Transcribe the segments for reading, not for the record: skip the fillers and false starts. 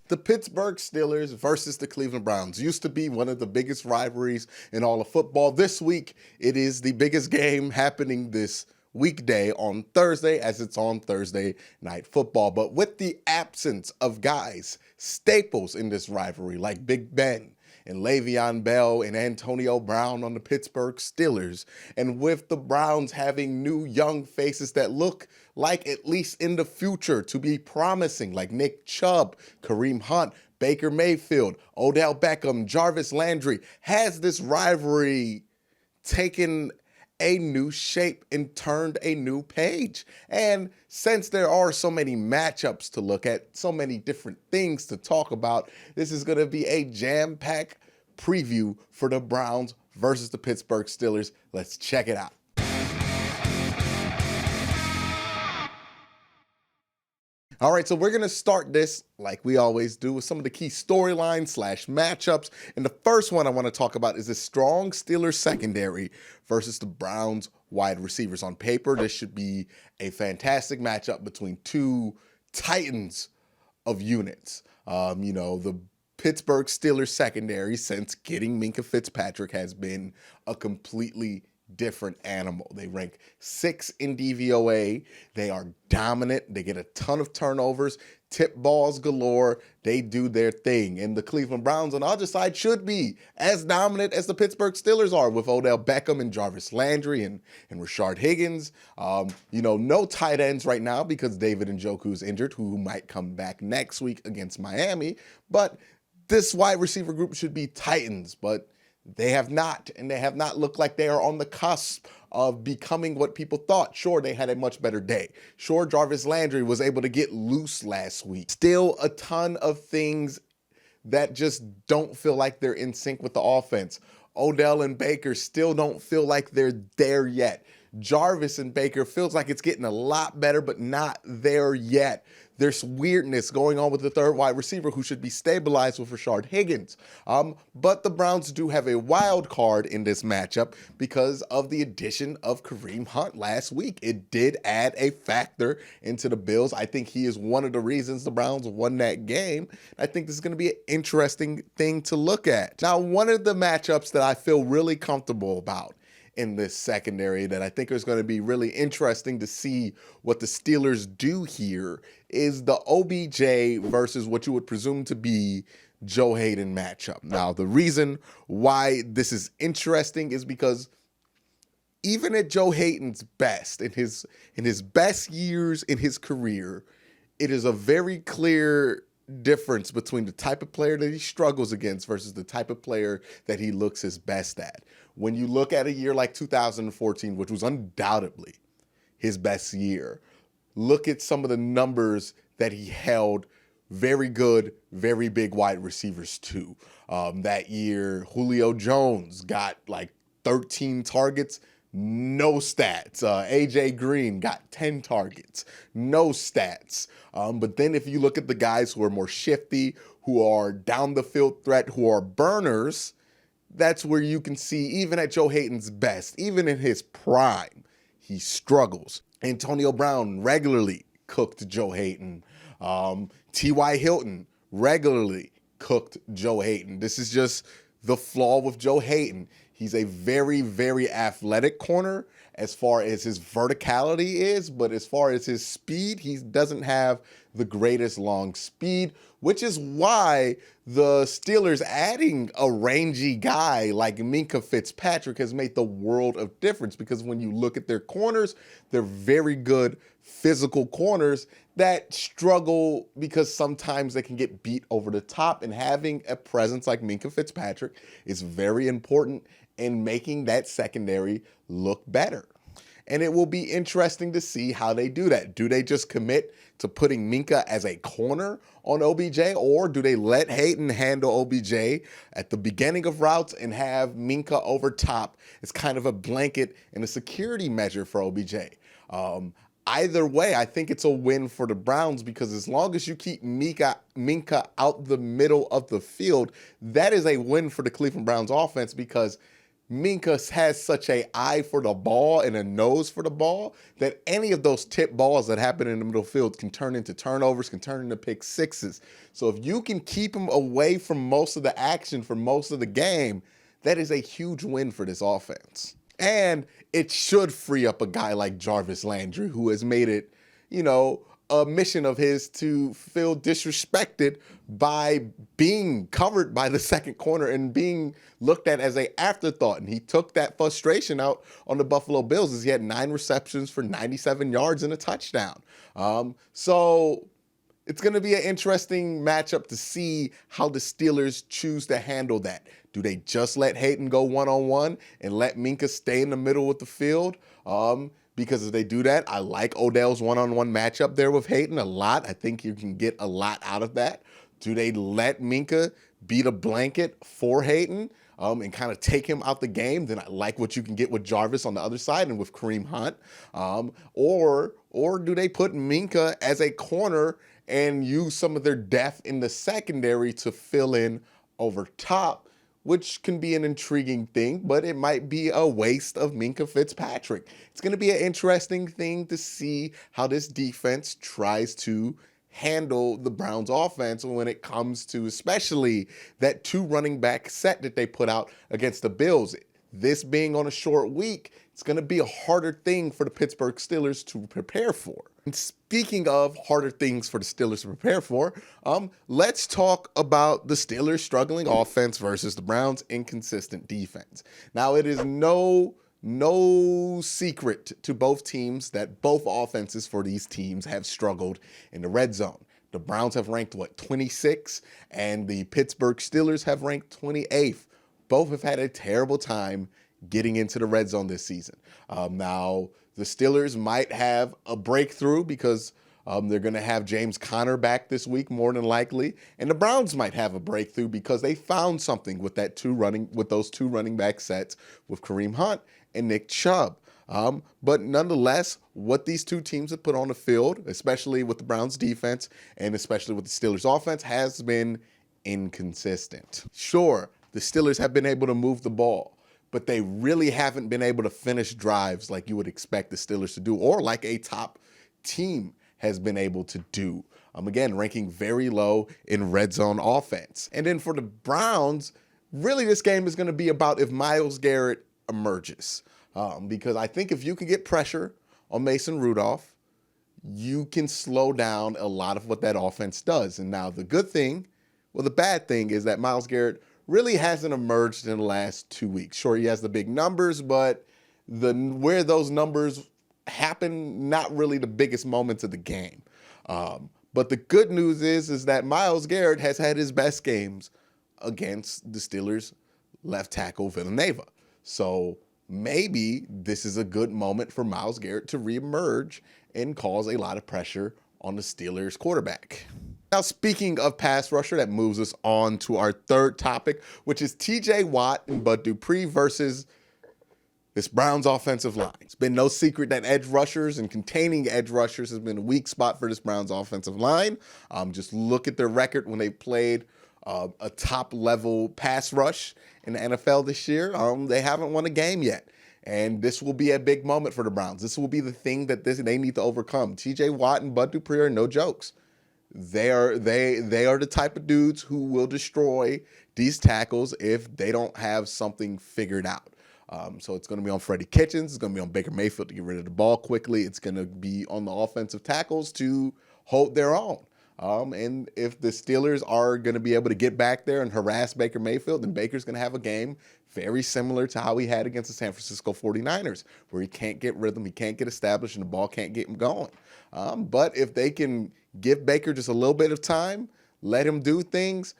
The Pittsburgh Steelers versus the Cleveland Browns used to be one of the biggest rivalries in all of football. This week, it is the biggest game happening this weekday on Thursday, as it's on Thursday Night Football. But with the absence of guys, staples in this rivalry like Big Ben and Le'Veon Bell and Antonio Brown on the Pittsburgh Steelers, and with the Browns having new young faces that look like, at least in the future, to be promising, like Nick Chubb, Kareem Hunt, Baker Mayfield, Odell Beckham, Jarvis Landry, has this rivalry taken a new shape and turned a new page? And since there are so many matchups to look at, so many different things to talk about, this is going to be a jam-packed preview for the Browns versus the Pittsburgh Steelers. Let's check it out. All right, so we're going to start this, like we always do, with some of the key storylines / matchups. And the first one I want to talk about is the strong Steelers secondary versus the Browns wide receivers. On paper, this should be a fantastic matchup between two titans of units. The Pittsburgh Steelers secondary, since getting Minkah Fitzpatrick, has been a completely different animal. They rank 6th in DVOA. They are dominant. They get a ton of turnovers, tip balls galore. They do their thing. And the Cleveland Browns on the other side should be as dominant as the Pittsburgh Steelers are, with Odell Beckham and Jarvis Landry and Rashard Higgins. No tight ends right now because David Njoku's injured, who might come back next week against Miami. But this wide receiver group should be titans, but they have not, and they have not looked like they are on the cusp of becoming what people thought. Sure, they had a much better day. Sure, Jarvis Landry was able to get loose last week. Still a ton of things that just don't feel like they're in sync with the offense. Odell and Baker still don't feel like they're there yet. Jarvis and Baker feels like it's getting a lot better, but not there yet. There's weirdness going on with the third wide receiver, who should be stabilized with Rashard Higgins. But the Browns do have a wild card in this matchup because of the addition of Kareem Hunt last week. It did add a factor into the Bills. I think he is one of the reasons the Browns won that game. I think this is going to be an interesting thing to look at. Now, one of the matchups that I feel really comfortable about in this secondary that I think is going to be really interesting to see what the Steelers do here is the OBJ versus what you would presume to be Joe Hayden matchup. Now, the reason why this is interesting is because even at Joe Hayden's best, in his best years in his career, it is a very clear difference between the type of player that he struggles against versus the type of player that he looks his best at. When you look at a year like 2014, which was undoubtedly his best year, look at some of the numbers that he held very good, very big wide receivers to. That year, Julio Jones got like 13 targets, no stats. AJ Green got 10 targets, no stats. But then if you look at the guys who are more shifty, who are down the field threat, who are burners, that's where you can see, even at Joe Hayden's best, even in his prime, he struggles. Antonio Brown regularly cooked Joe Hayden. T.Y. Hilton regularly cooked Joe Hayden. This is just the flaw with Joe Hayden. He's a very, very athletic corner as far as his verticality is, but as far as his speed, he doesn't have the greatest long speed, which is why the Steelers adding a rangy guy like Minkah Fitzpatrick has made the world of difference, because when you look at their corners, they're very good physical corners that struggle because sometimes they can get beat over the top, and having a presence like Minkah Fitzpatrick is very important in making that secondary look better. And it will be interesting to see how they do that. Do they just commit to putting Minkah as a corner on OBJ, or do they let Hayden handle OBJ at the beginning of routes and have Minkah over top as kind of a blanket and a security measure for OBJ? Either way, I think it's a win for the Browns, because as long as you keep Minkah out the middle of the field, that is a win for the Cleveland Browns offense, because Minka has such an eye for the ball and a nose for the ball that any of those tip balls that happen in the middle field can turn into turnovers, can turn into pick sixes. So if you can keep him away from most of the action for most of the game, that is a huge win for this offense. And it should free up a guy like Jarvis Landry, who has made it, a mission of his to feel disrespected by being covered by the second corner and being looked at as an afterthought. And he took that frustration out on the Buffalo Bills as he had 9 receptions for 97 yards and a touchdown. So it's going to be an interesting matchup to see how the Steelers choose to handle that. Do they just let Hayden go one-on-one and let Minka stay in the middle of the field? Because if they do that, I like Odell's one-on-one matchup there with Hayden a lot. I think you can get a lot out of that. Do they let Minka beat a blanket for Hayden and kind of take him out the game? Then I like what you can get with Jarvis on the other side and with Kareem Hunt. Or do they put Minka as a corner and use some of their depth in the secondary to fill in over top, which can be an intriguing thing, but it might be a waste of Minka Fitzpatrick. It's going to be an interesting thing to see how this defense tries to handle the Browns offense when it comes to especially that 2 running back set that they put out against the Bills. This being on a short week, it's going to be a harder thing for the Pittsburgh Steelers to prepare for. And speaking of harder things for the Steelers to prepare for, let's talk about the Steelers' struggling offense versus the Browns' inconsistent defense. Now, it is no secret to both teams that both offenses for these teams have struggled in the red zone. The Browns have ranked, 26? And the Pittsburgh Steelers have ranked 28th. Both have had a terrible time getting into the red zone this season. Now, the Steelers might have a breakthrough because they're going to have James Conner back this week, more than likely. And the Browns might have a breakthrough because they found something with those 2 running back sets with Kareem Hunt and Nick Chubb. But nonetheless, what these 2 teams have put on the field, especially with the Browns defense and especially with the Steelers offense, has been inconsistent. Sure, the Steelers have been able to move the ball, but they really haven't been able to finish drives like you would expect the Steelers to do, or like a top team has been able to do. Again, ranking very low in red zone offense. And then for the Browns, really this game is going to be about if Myles Garrett emerges. Because I think if you can get pressure on Mason Rudolph, you can slow down a lot of what that offense does. And now the bad thing is that Myles Garrett really hasn't emerged in the last 2 weeks. Sure, he has the big numbers, but where those numbers happen, not really the biggest moments of the game. But the good news is that Myles Garrett has had his best games against the Steelers' left tackle Villanueva. So maybe this is a good moment for Myles Garrett to reemerge and cause a lot of pressure on the Steelers' quarterback. Now, speaking of pass rusher, that moves us on to our third topic, which is TJ Watt and Bud Dupree versus this Browns offensive line. It's been no secret that edge rushers and containing edge rushers has been a weak spot for this Browns offensive line. Just look at their record when they played a top-level pass rush in the NFL this year. They haven't won a game yet. And this will be a big moment for the Browns. This will be the thing that they need to overcome. TJ Watt and Bud Dupree are no jokes. They are the type of dudes who will destroy these tackles if they don't have something figured out. So it's going to be on Freddie Kitchens. It's going to be on Baker Mayfield to get rid of the ball quickly. It's going to be on the offensive tackles to hold their own. And if the Steelers are going to be able to get back there and harass Baker Mayfield, then Baker's going to have a game very similar to how he had against the San Francisco 49ers, where he can't get rhythm, he can't get established, and the ball can't get him going. But if they can give Baker just a little bit of time, let him do things,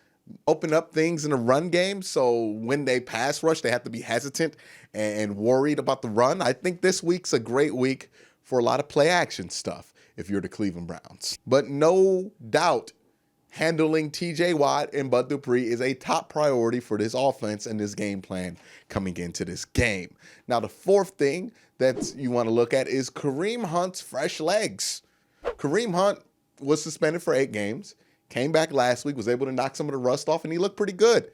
open up things in the run game, so when they pass rush, they have to be hesitant and worried about the run. I think this week's a great week for a lot of play action stuff if you're the Cleveland Browns. But no doubt, handling TJ Watt and Bud Dupree is a top priority for this offense and this game plan coming into this game. Now, the fourth thing that you want to look at is Kareem Hunt's fresh legs. Kareem Hunt was suspended for 8 games, came back last week, was able to knock some of the rust off, and he looked pretty good.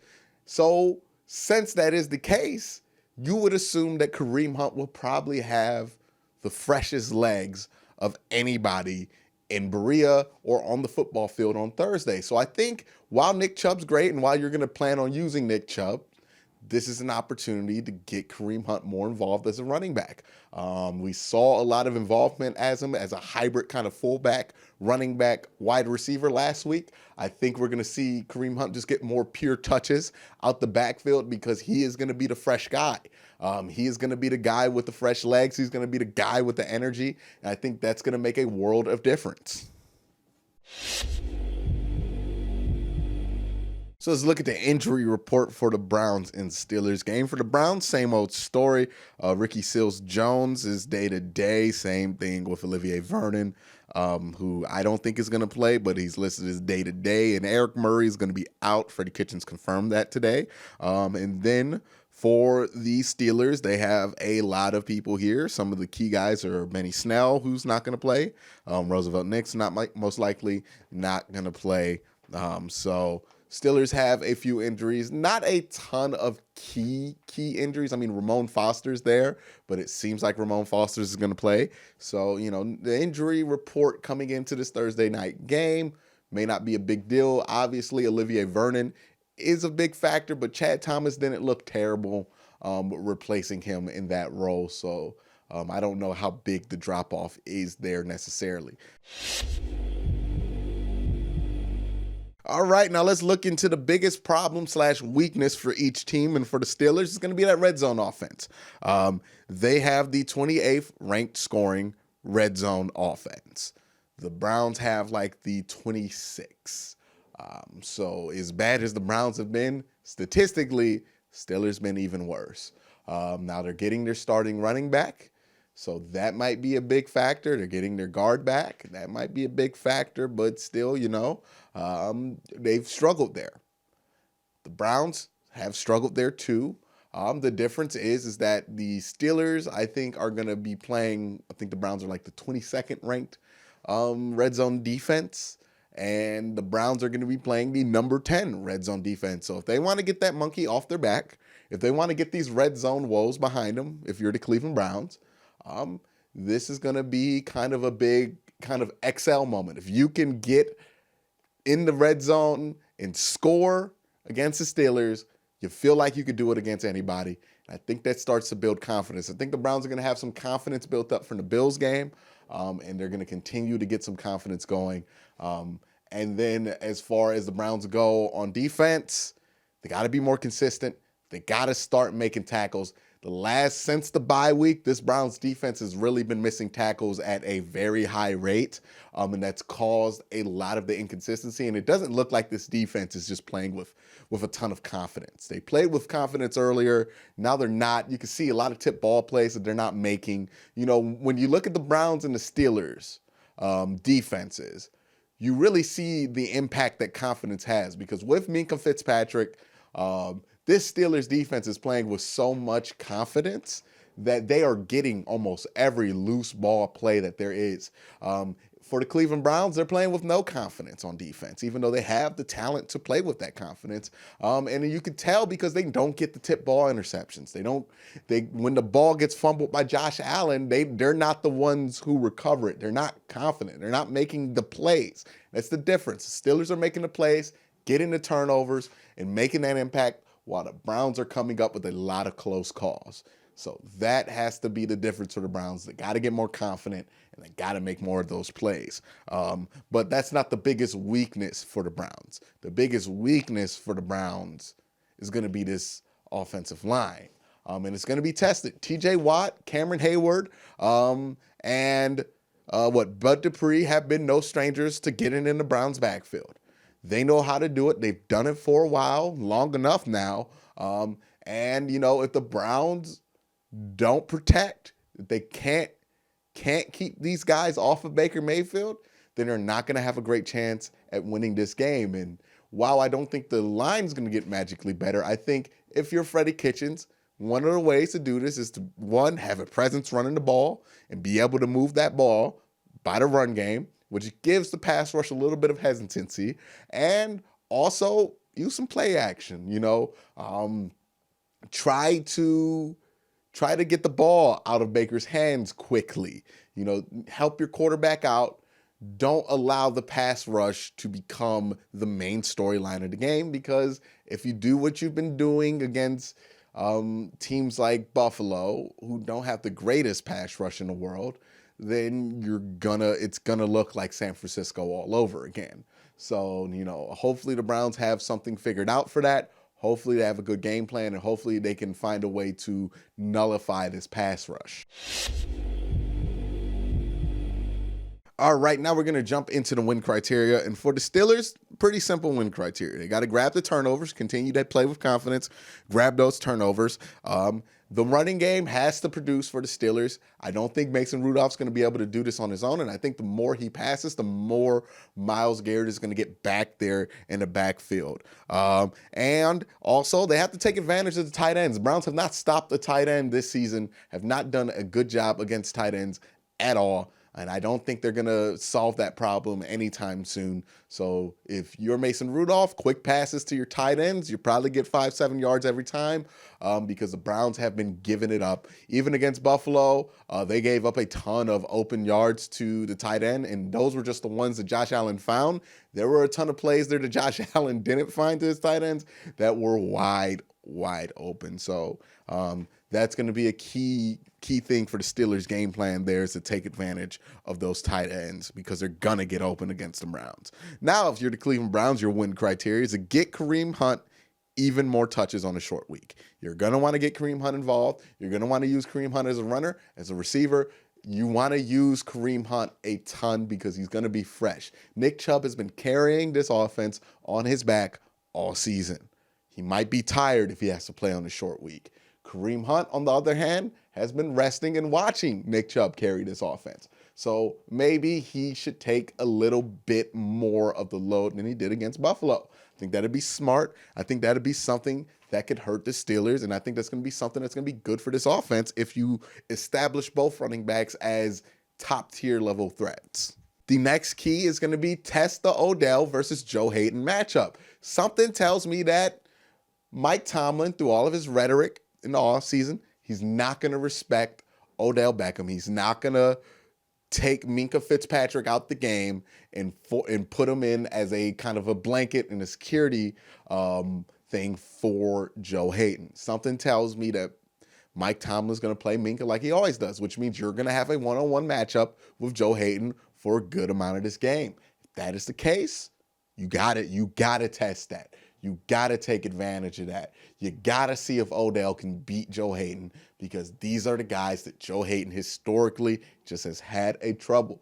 So since that is the case, you would assume that Kareem Hunt will probably have the freshest legs of anybody in Berea or on the football field on Thursday. So I think while Nick Chubb's great and while you're going to plan on using Nick Chubb, this is an opportunity to get Kareem Hunt more involved as a running back. We saw a lot of involvement as him as a hybrid kind of fullback, running back, wide receiver last week. I think we're going to see Kareem Hunt just get more pure touches out the backfield because he is going to be the fresh guy. He is going to be the guy with the fresh legs. He's going to be the guy with the energy. And I think that's going to make a world of difference. So let's look at the injury report for the Browns and Steelers game. For the Browns, same old story. Ricky Seals-Jones is day-to-day. Same thing with Olivier Vernon, who I don't think is going to play, but he's listed as day-to-day. And Eric Murray is going to be out. Freddie Kitchens confirmed that today. And then for the Steelers, they have a lot of people here. Some of the key guys are Benny Snell, who's not going to play. Roosevelt Nix, most likely not going to play. So Steelers have a few injuries, not a ton of key injuries. I mean, Ramon Foster's there, but it seems like Ramon Foster's is going to play. So, the injury report coming into this Thursday night game may not be a big deal. Obviously, Olivier Vernon is a big factor, but Chad Thomas didn't look terrible replacing him in that role. So I don't know how big the drop-off is there necessarily. All right, now let's look into the biggest problem / weakness for each team. And for the Steelers, it's going to be that red zone offense. They have the 28th ranked scoring red zone offense. The Browns have like the 26th. So as bad as the Browns have been, statistically, Steelers been even worse. Now they're getting their starting running back. So that might be a big factor. They're getting their guard back. That might be a big factor, but still, they've struggled there. The Browns have struggled there too. The difference is that the Steelers, I think, are going to be playing, I think the Browns are like the 22nd ranked red zone defense, and the Browns are going to be playing the number 10 red zone defense. So if they want to get that monkey off their back, if they want to get these red zone woes behind them, if you're the Cleveland Browns, this is going to be kind of a big kind of XL moment. If you can get in the red zone and score against the Steelers, you feel like you could do it against anybody. I think that starts to build confidence. I think the Browns are going to have some confidence built up from the Bills game, and they're going to continue to get some confidence going. And then as far as the Browns go on defense, they got to be more consistent. They got to start making tackles. Since the bye week, this Browns defense has really been missing tackles at a very high rate, and that's caused a lot of the inconsistency. And it doesn't look like this defense is just playing with a ton of confidence. They played with confidence earlier. Now they're not. You can see a lot of tip ball plays that they're not making. When you look at the Browns and the Steelers defenses, you really see the impact that confidence has, because with Minkah Fitzpatrick, this Steelers defense is playing with so much confidence that they are getting almost every loose ball play that there is. For the Cleveland Browns, they're playing with no confidence on defense, even though they have the talent to play with that confidence. And you can tell because they don't get the tip ball interceptions. When the ball gets fumbled by Josh Allen, they're not the ones who recover it. They're not confident. They're not making the plays. That's the difference. The Steelers are making the plays, getting the turnovers, and making that impact, while the Browns are coming up with a lot of close calls. So that has to be the difference for the Browns. They got to get more confident, and they got to make more of those plays. But that's not the biggest weakness for the Browns. The biggest weakness for the Browns is going to be this offensive line. And it's going to be tested. TJ Watt, Cameron Hayward, and Bud Dupree have been no strangers to getting in the Browns' backfield. They know how to do it. They've done it for a while, long enough now. And if the Browns don't protect, if they can't keep these guys off of Baker Mayfield, then they're not going to have a great chance at winning this game. And while I don't think the line's going to get magically better, I think if you're Freddie Kitchens, one of the ways to do this is to, one, have a presence running the ball and be able to move that ball by the run game, which gives the pass rush a little bit of hesitancy, and also use some play action, try to try to get the ball out of Baker's hands quickly. Help your quarterback out. Don't allow the pass rush to become the main storyline of the game, because if you do what you've been doing against teams like Buffalo, who don't have the greatest pass rush in the world, then it's gonna look like San Francisco all over again. So, hopefully the Browns have something figured out for that. Hopefully they have a good game plan, and hopefully they can find a way to nullify this pass rush. All right, now we're going to jump into the win criteria. And for the Steelers, pretty simple win criteria. They got to grab the turnovers, continue to play with confidence, grab those turnovers. The running game has to produce for the Steelers. I don't think Mason Rudolph's going to be able to do this on his own. And I think the more he passes, the more Myles Garrett is going to get back there in the backfield. And also, they have to take advantage of the tight ends. The Browns have not stopped the tight end this season, have not done a good job against tight ends at all. And I don't think they're going to solve that problem anytime soon. So if you're Mason Rudolph, quick passes to your tight ends, you probably get 5-7 yards every time, because the Browns have been giving it up. Even against Buffalo, they gave up a ton of open yards to the tight end, and those were just the ones that Josh Allen found. There were a ton of plays there that Josh Allen didn't find to his tight ends that were wide open. So that's going to be a key thing for the Steelers' game plan there, is to take advantage of those tight ends, because they're going to get open against the Browns. Now, if you're the Cleveland Browns, your win criteria is to get Kareem Hunt even more touches on a short week. You're going to want to get Kareem Hunt involved. You're going to want to use Kareem Hunt as a runner, as a receiver. You want to use Kareem Hunt a ton, because he's going to be fresh. Nick Chubb has been carrying this offense on his back all season. He might be tired if he has to play on a short week. Kareem Hunt, on the other hand, has been resting and watching Nick Chubb carry this offense. So maybe he should take a little bit more of the load than he did against Buffalo. I think that'd be smart. I think that'd be something that could hurt the Steelers, and I think that's going to be something that's going to be good for this offense if you establish both running backs as top-tier level threats. The next key is going to be test the Odell versus Joe Hayden matchup. Something tells me that Mike Tomlin, through all of his rhetoric in the offseason, he's not going to respect Odell Beckham. He's not going to take Minkah Fitzpatrick out the game and put him in as a kind of a blanket and a security thing for Joe Hayden. Something tells me that Mike Tomlin's going to play Minkah like he always does, which means you're going to have a one-on-one matchup with Joe Hayden for a good amount of this game. If that is the case, you got to test that. You got to take advantage of that. You got to see if Odell can beat Joe Hayden, because these are the guys that Joe Hayden historically just has had a trouble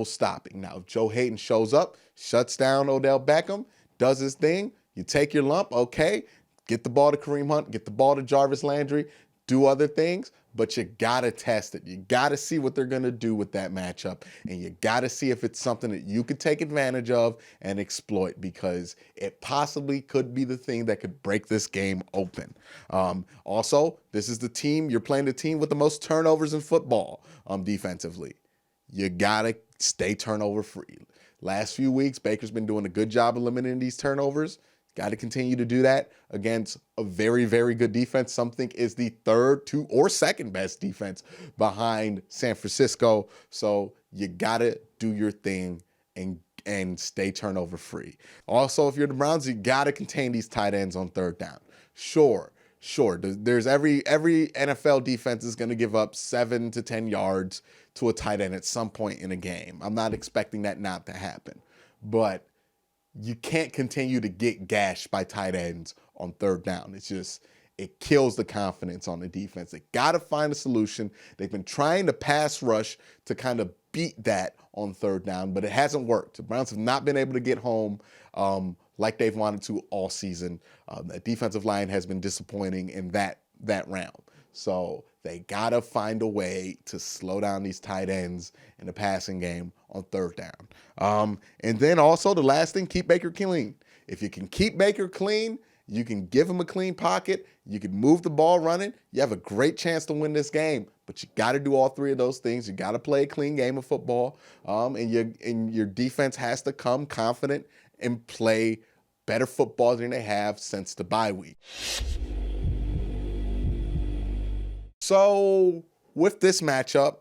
stopping. Now, if Joe Hayden shows up, shuts down Odell Beckham, does his thing, you take your lump, okay, get the ball to Kareem Hunt, get the ball to Jarvis Landry, do other things, but you got to test it. You got to see what they're going to do with that matchup, and you got to see if it's something that you could take advantage of and exploit, because it possibly could be the thing that could break this game open. Also, this is the team, you're playing the team with the most turnovers in football defensively. You got to stay turnover free. Last few weeks, Baker's been doing a good job eliminating these turnovers. Got to continue to do that against a very, very good defense. Some think is the third to or second best defense behind San Francisco. So you got to do your thing and stay turnover free. Also, if you're the Browns, you got to contain these tight ends on third down. Sure. There's every NFL defense is going to give up 7 to 10 yards to a tight end at some point in a game. I'm not expecting that not to happen, but you can't continue to get gashed by tight ends on third down. It kills the confidence on the defense. They got to find a solution. They've been trying to pass rush to kind of beat that on third down, but it hasn't worked. The Browns have not been able to get home like they've wanted to all season. The defensive line has been disappointing in that realm. So they got to find a way to slow down these tight ends in the passing game on third down. And then also the last thing, keep Baker clean. If you can keep Baker clean, you can give him a clean pocket, you can move the ball running, you have a great chance to win this game. But you got to do all three of those things. You got to play a clean game of football, and your defense has to come confident and play better football than they have since the bye week. So with this matchup,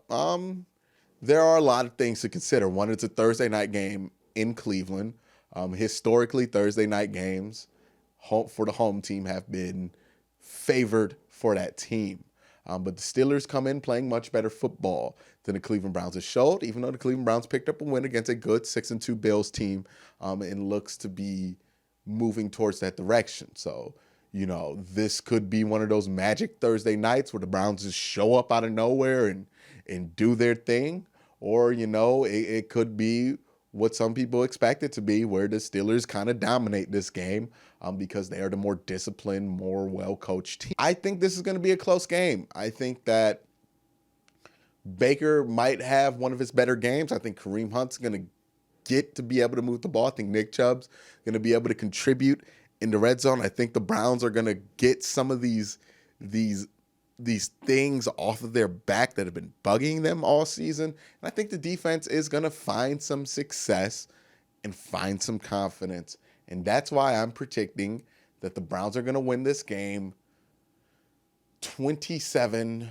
there are a lot of things to consider. One, it's a Thursday night game in Cleveland. Historically, Thursday night games for the home team have been favored for that team. But the Steelers come in playing much better football than the Cleveland Browns have showed, even though the Cleveland Browns picked up a win against a good 6-2 Bills team, and looks to be moving towards that direction. So, this could be one of those magic Thursday nights where the Browns just show up out of nowhere and do their thing. Or, it could be what some people expect it to be, where the Steelers kind of dominate this game because they are the more disciplined, more well-coached team. I think this is going to be a close game. I think that Baker might have one of his better games. I think Kareem Hunt's going to get to be able to move the ball. I think Nick Chubb's going to be able to contribute in the red zone. I think the Browns are going to get some of these things off of their back that have been bugging them all season. And I think the defense is going to find some success and find some confidence. And that's why I'm predicting that the Browns are going to win this game 27-24.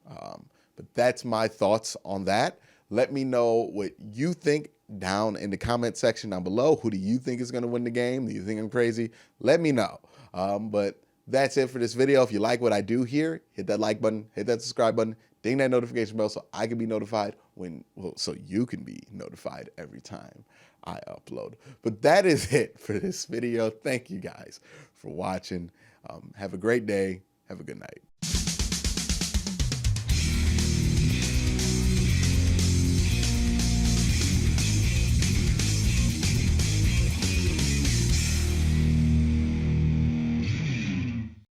But that's my thoughts on that. Let me know what you think down in the comment section down below. Who do you think is going to win the game? Do you think I'm crazy? Let me know. But that's it for this video. If you like what I do here, hit that like button, hit that subscribe button, ding that notification bell so I can be notified so you can be notified every time I upload. But that is it for this video. Thank you guys for watching. Have a great day. Have a good night.